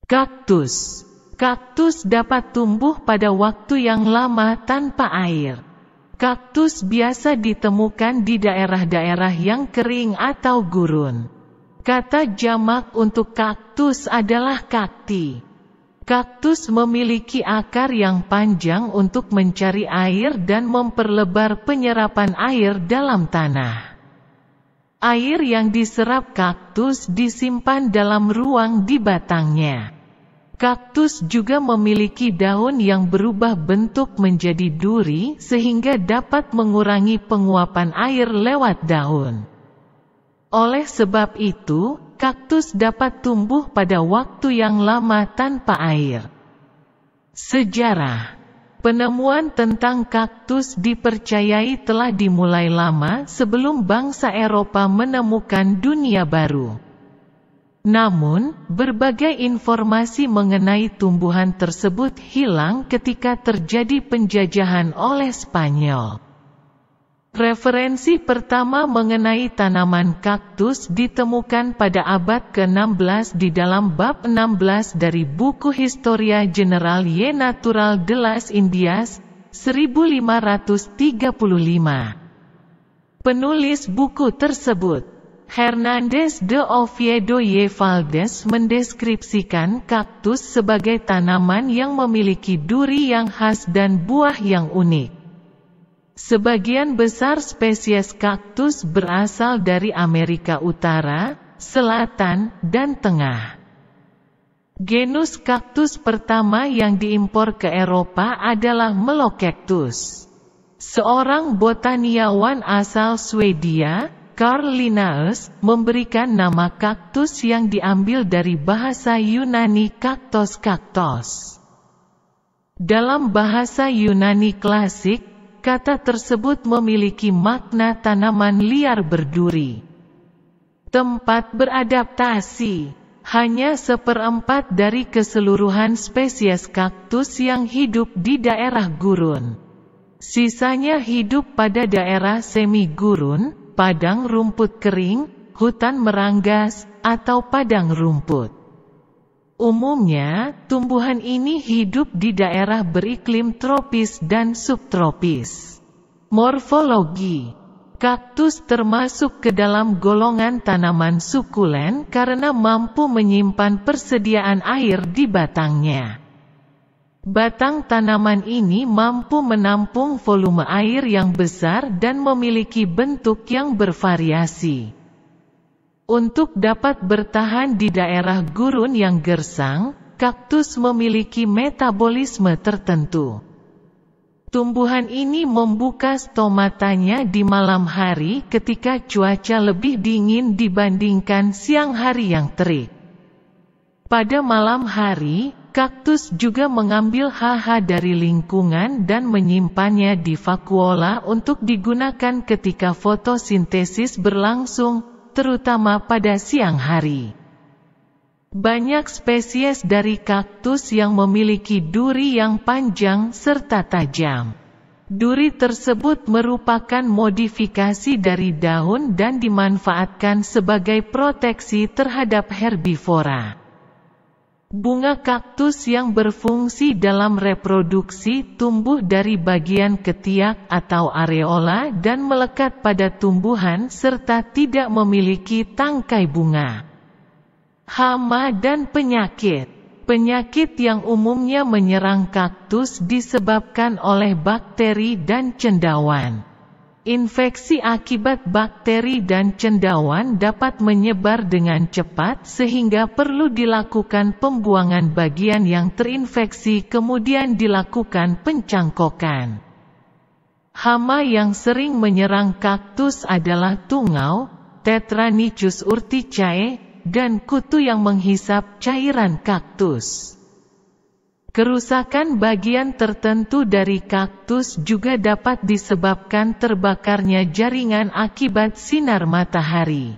Kaktus. Kaktus dapat tumbuh pada waktu yang lama tanpa air. Kaktus biasa ditemukan di daerah-daerah yang kering atau gurun. Kata jamak untuk kaktus adalah kakti. Kaktus memiliki akar yang panjang untuk mencari air dan memperlebar penyerapan air dalam tanah. Air yang diserap kaktus disimpan dalam ruang di batangnya. Kaktus juga memiliki daun yang berubah bentuk menjadi duri sehingga dapat mengurangi penguapan air lewat daun. Oleh sebab itu, kaktus dapat tumbuh pada waktu yang lama tanpa air. Sejarah. Penemuan tentang kaktus dipercayai telah dimulai lama sebelum bangsa Eropa menemukan dunia baru. Namun, berbagai informasi mengenai tumbuhan tersebut hilang ketika terjadi penjajahan oleh Spanyol. Referensi pertama mengenai tanaman kaktus ditemukan pada abad ke-16 di dalam bab 16 dari buku Historia General y Natural de las Indias, 1535. Penulis buku tersebut, Hernández de Oviedo y Valdés, mendeskripsikan kaktus sebagai tanaman yang memiliki duri yang khas dan buah yang unik. Sebagian besar spesies kaktus berasal dari Amerika Utara, Selatan, dan Tengah. Genus kaktus pertama yang diimpor ke Eropa adalah Melocactus. Seorang botaniawan asal Swedia, Carl Linnaeus, memberikan nama kaktus yang diambil dari bahasa Yunani kaktos. Dalam bahasa Yunani klasik, kata tersebut memiliki makna tanaman liar berduri. Tempat beradaptasi. Hanya 1/4 dari keseluruhan spesies kaktus yang hidup di daerah gurun. Sisanya hidup pada daerah semi-gurun, padang rumput kering, hutan meranggas, atau padang rumput. Umumnya, tumbuhan ini hidup di daerah beriklim tropis dan subtropis. Morfologi. Kaktus termasuk ke dalam golongan tanaman sukulen karena mampu menyimpan persediaan air di batangnya. Batang tanaman ini mampu menampung volume air yang besar dan memiliki bentuk yang bervariasi. Untuk dapat bertahan di daerah gurun yang gersang, kaktus memiliki metabolisme tertentu. Tumbuhan ini membuka stomatanya di malam hari ketika cuaca lebih dingin dibandingkan siang hari yang terik. Pada malam hari, kaktus juga mengambil HH dari lingkungan dan menyimpannya di vakuola untuk digunakan ketika fotosintesis berlangsung, terutama pada siang hari. Banyak spesies dari kaktus yang memiliki duri yang panjang serta tajam. Duri tersebut merupakan modifikasi dari daun dan dimanfaatkan sebagai proteksi terhadap herbivora. Bunga kaktus yang berfungsi dalam reproduksi tumbuh dari bagian ketiak atau areola dan melekat pada tumbuhan serta tidak memiliki tangkai bunga. Hama dan penyakit. Penyakit yang umumnya menyerang kaktus disebabkan oleh bakteri dan cendawan. Infeksi akibat bakteri dan cendawan dapat menyebar dengan cepat sehingga perlu dilakukan pembuangan bagian yang terinfeksi kemudian dilakukan pencangkokan. Hama yang sering menyerang kaktus adalah tungau, Tetranychus urticae, dan kutu yang menghisap cairan kaktus. Kerusakan bagian tertentu dari kaktus juga dapat disebabkan terbakarnya jaringan akibat sinar matahari.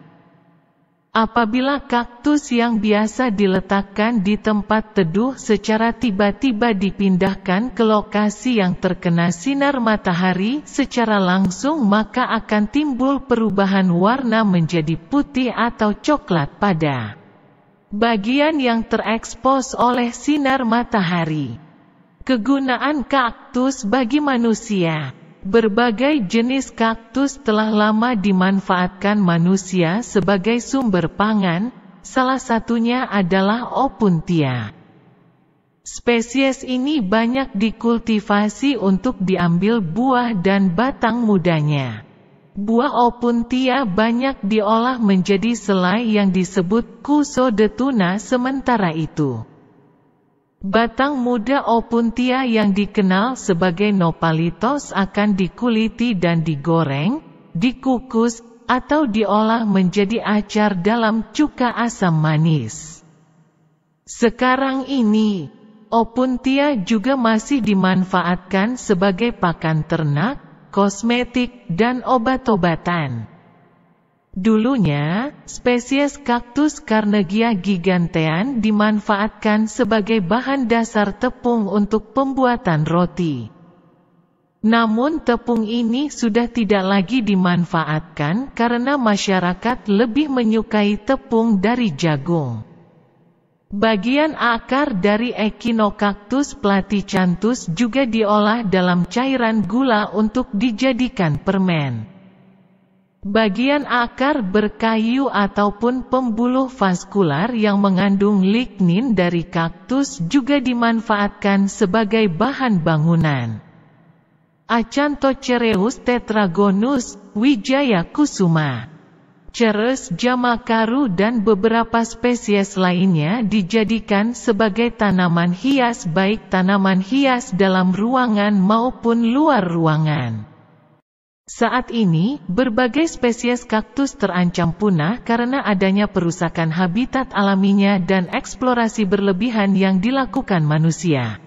Apabila kaktus yang biasa diletakkan di tempat teduh secara tiba-tiba dipindahkan ke lokasi yang terkena sinar matahari secara langsung, maka akan timbul perubahan warna menjadi putih atau coklat pada bagian yang terekspos oleh sinar matahari. Kegunaan kaktus bagi manusia. Berbagai jenis kaktus telah lama dimanfaatkan manusia sebagai sumber pangan, salah satunya adalah Opuntia. Spesies ini banyak dikultivasi untuk diambil buah dan batang mudanya. Buah Opuntia banyak diolah menjadi selai yang disebut kuso de tuna. Sementara itu, batang muda Opuntia yang dikenal sebagai nopalitos akan dikuliti dan digoreng, dikukus, atau diolah menjadi acar dalam cuka asam manis. Sekarang ini, Opuntia juga masih dimanfaatkan sebagai pakan ternak, kosmetik, dan obat-obatan. Dulunya, spesies kaktus Carnegie gigantean dimanfaatkan sebagai bahan dasar tepung untuk pembuatan roti. Namun tepung ini sudah tidak lagi dimanfaatkan karena masyarakat lebih menyukai tepung dari jagung. Bagian akar dari Echinocactus platycanthus juga diolah dalam cairan gula untuk dijadikan permen. Bagian akar berkayu ataupun pembuluh vaskular yang mengandung lignin dari kaktus juga dimanfaatkan sebagai bahan bangunan. Acanthocereus tetragonus, Wijaya kusuma, Ceres jamakaru dan beberapa spesies lainnya dijadikan sebagai tanaman hias, baik tanaman hias dalam ruangan maupun luar ruangan. Saat ini, berbagai spesies kaktus terancam punah karena adanya perusakan habitat alaminya dan eksplorasi berlebihan yang dilakukan manusia.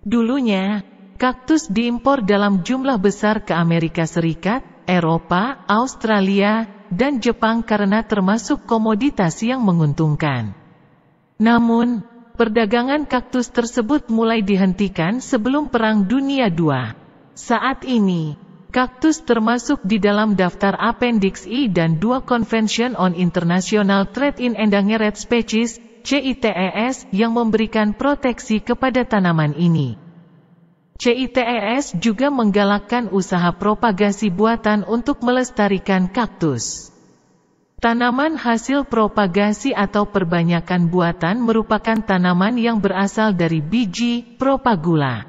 Dulunya, kaktus diimpor dalam jumlah besar ke Amerika Serikat, Eropa, Australia, dan Jepang karena termasuk komoditas yang menguntungkan. Namun, perdagangan kaktus tersebut mulai dihentikan sebelum Perang Dunia II. Saat ini, kaktus termasuk di dalam daftar Appendix I dan II Convention on International Trade in Endangered Species, CITES, yang memberikan proteksi kepada tanaman ini. CITES juga menggalakkan usaha propagasi buatan untuk melestarikan kaktus. Tanaman hasil propagasi atau perbanyakan buatan merupakan tanaman yang berasal dari biji, propagula,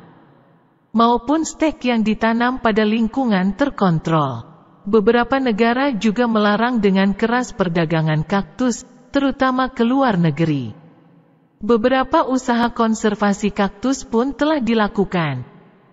maupun stek yang ditanam pada lingkungan terkontrol. Beberapa negara juga melarang dengan keras perdagangan kaktus, terutama ke luar negeri. Beberapa usaha konservasi kaktus pun telah dilakukan.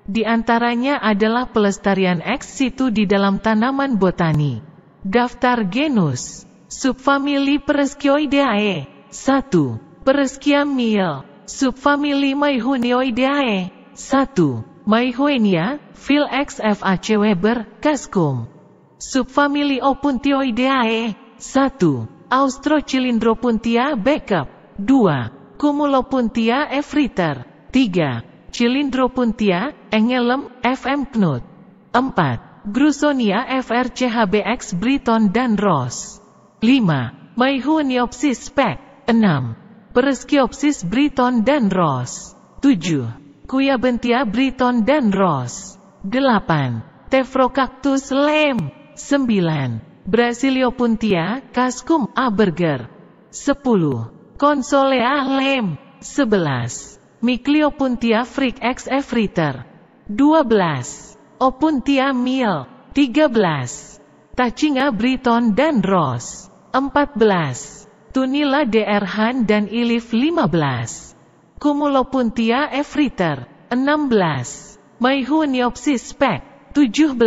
Di antaranya adalah pelestarian ex situ di dalam tanaman botani. Daftar genus, subfamili Pereskioideae. 1. Pereskia Mill. Subfamili Maihunioideae. 1. Maihuenia, Phil X. F.A.C. Weber, Kaskum. Subfamili Opuntioideae. 1. Austrocylindropuntia Backup. 2. Cumulopuntia Efriter. 3. Cylindropuntia, Engelem, FM Knut. 4. Grussonia FRCHBX Britton dan Ross. 5. Maihuniopsis Spec. 6. Pereskiopsis Britton dan Ross. 7. Kuyabentia Britton dan Ross. 8. Tephrocactus Lem. 9. Brasiliopuntia, Kaskum A. Berger. 10. Consolea Lem. 11. Micliopuntia Frick X. Efriter. 12. Opuntia Mill. 13. Tachinga Britton dan Ross. 14. Tunilla Dr. Han dan Ilif. 15. Cumulopuntia Efriter. 16. Maihuniopsis Spec. 17.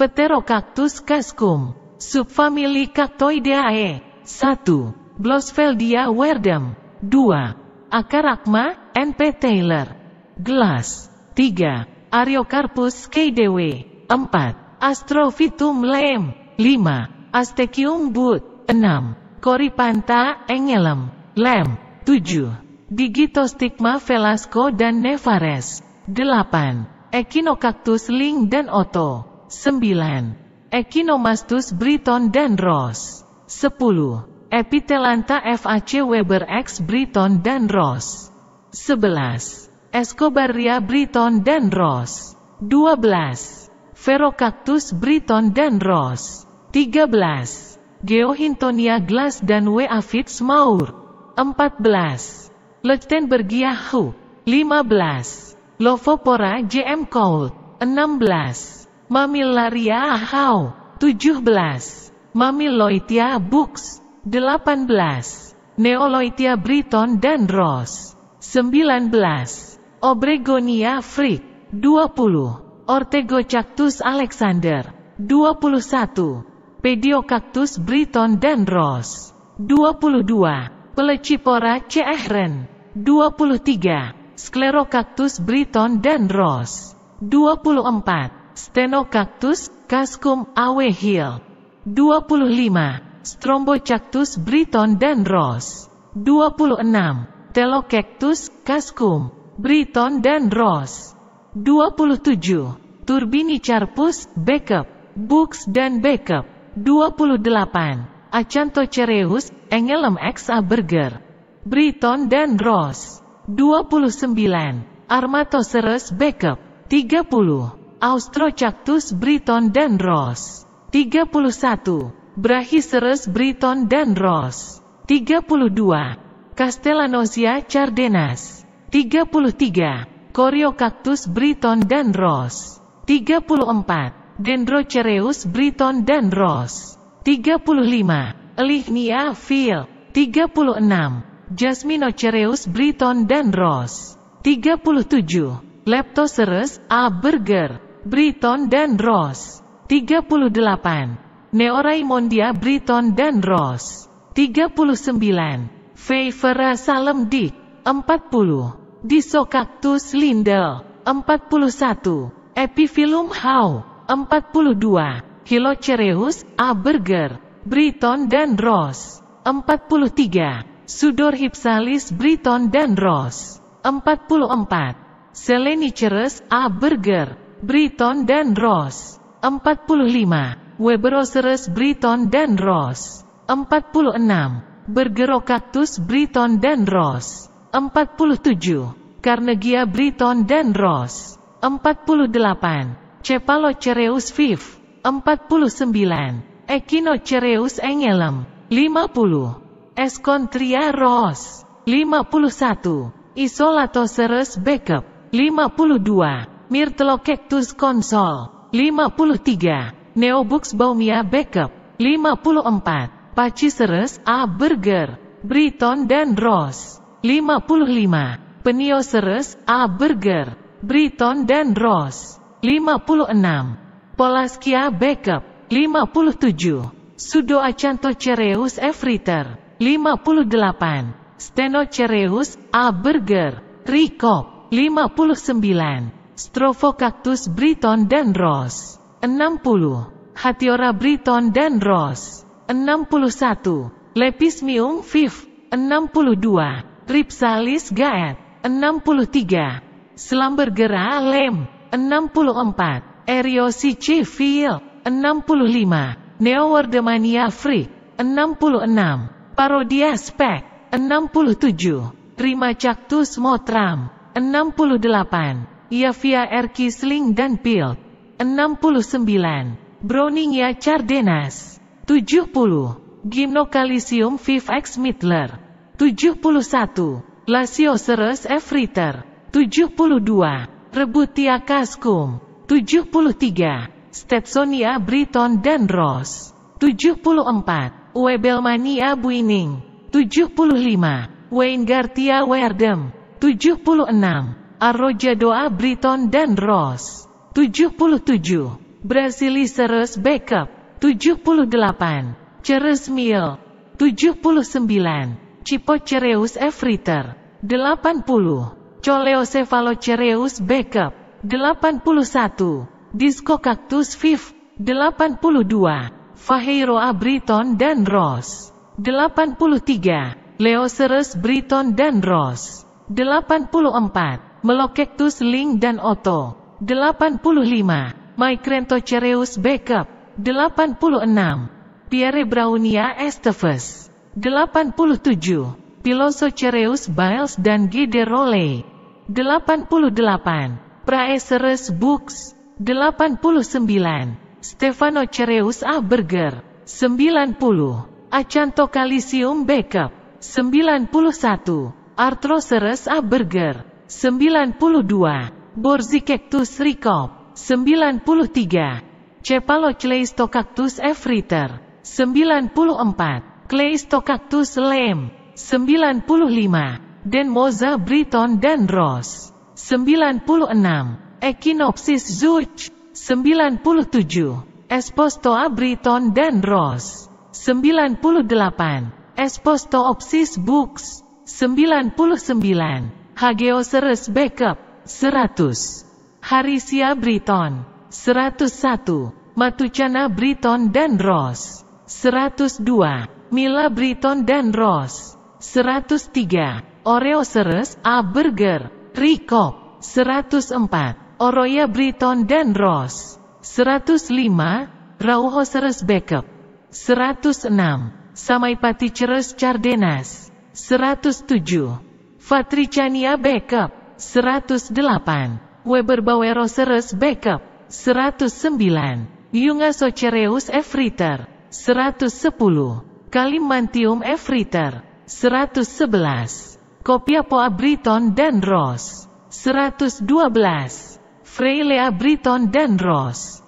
Pterocactus Kaskum. Subfamili Cactoideae. 1. Blossfeldia Werdem. 2. Acarakma, N.P. Taylor. Glass. 3. Ariocarpus KDW. 4. Astrophytum Lem. 5. Astecium Bud. 6. Coryphantha, Engelem, Lem. 7. Digitostigma Velasco dan Nevares. 8. Echinocactus Ling dan Otto. 9. Echinomastus Britton dan Ross. 10. Epitelantha FAC Weber X Britton dan Ross. 11. Escobarria Britton dan Ross. 12. Ferocactus Britton dan Ross. 13. Geohintonia Glass dan W. Aphids Maur. 14. Leuchtenbergia Hau. 15. Lophopora JM Colt. 16. Mamillaria Hau. 17. Mamiloithia Bux. 18. Neoloithia Britton dan Ross. 19. Obregonia Frick. 20. Ortegocactus Alexander. 21. Pediocactus Britton dan Ross. 22. Pelecipora C. Ehren. 23. Sclerocactus Britton dan Ross. 24. Stenocactus Cascum A.W. Hill. 25. Strombocactus Britton dan Ross. 26. Telocactus Cascum Britton dan Ross. 27. Turbinicarpus Backup Bux dan Backup. 28. Acanthocereus Engelem X. A. Berger Britton dan Ross. 29. Armatocereus Backup. 30. Austrocactus Britton dan Ross. 31. Brachycereus Britton dan Ross. 32. Castellanosia Cardenas. 33. Coreocactus Britton dan Ross. 34. Dendrocereus Britton dan Ross. 35. Elychnia Phil. 36. Jasminocereus Britton dan Ross. 37. Leptocereus A. Berger Britton dan Ross. 38. Neoraimondia Britton dan Ross. 39. Pfeifera Salem Dick. 40. Disocactus Lindell. 41. Epiphyllum Hau. 42. Hilocereus A. Berger Britton dan Ross. 43. Sudorhypsalis Britton dan Ross. 44. Selenicereus A. Berger Britton dan Ross. 45. Weberocereus Britton dan Ross. 46. Bergerocactus Britton dan Ross. 47. Carnegie Britton dan Ross. 48. Cephalocereus Viv. 49. Echinocereus Engelem. 50. Escontria Ross. 51. Isolatocereus Backup. 52. Myrtlocactus Consol. 53. Neobuxbaumia Backup. 54. Pachycereus A. Berger Britton dan Ross. 55. Peniocereus A. Berger Britton dan Ross. 56. Polaschia Backup. 57. Pseudoacanthocereus Everiter. 58. Stenocereus A. Berger Ricop. 59. Strophocactus Britton dan Ross. 60. Hatiora Britton dan Ross. 61. Lepismium Viv. 62. Rhipsalis Gaet. 63. Slambergera Lem. 64. Eriosice Phil. 65. Neowardemania Frick. 66. Parodia Spec. 67. Rimacactus Motram. 68. Iavia R. Kisling dan Pilt. 69. Browningia Cardenas. 70. Gymnocalcium Viv X. Mittler. 71. Laciocereus Everiter. 72. Rebutia Cascum. 73. Stetsonia Britton dan Ross. 74. Webelmania Buining. 75. Weingartia Werdem. 76. Arrojadoa Britton dan Ross. 77. Brasilicereus Backup. 78. Ceres Mill. 79. Chipocereus Everiter. 80. Coleocephalocereus Backup. 81. Discocactus Viv. 82. Phaeroa Britton dan Ross. 83. Leocereus Britton dan Ross. 84. Melocactus Ling dan Otto. 85. Micranthocereus Backup. 86. Pierre Brownia Estevez. 87. Pilosocereus Biles dan G. de Rowley. 88. Praeserus Books. 89. Stephanocereus A. Berger. 90. Acanthocalicium Backup. 91. Arthrocereus A. Berger. 92. Borzicactus Ricop. 93. Cephalochleistocactus Effriter. 94. Cleistocactus Lem. 95. Denmoza Britton dan Ross. 96. Echinopsis Zuch. 97. Espostoa Britton dan Ross. 98. Espostoopsis Books. 99. Hageocereus Backup. 100. Harisia Britton. 101. Matucana Britton dan Ross. 102. Mila Britton dan Ross. 103. Oreocereus A. Berger. Ricop. 104. Oroya Britton dan Ross. 105. Rauhocereus Backup. 106. Samaipaticereus Cardenas. 107. Fatriciania Backup. 108. Weberbauerocereus Backup. 109. Jungasocereus Effriter. 110. Kalimantium Effriter. 111. Copiapoa Britton dan Ross. 112. Freilea Britton dan Ross.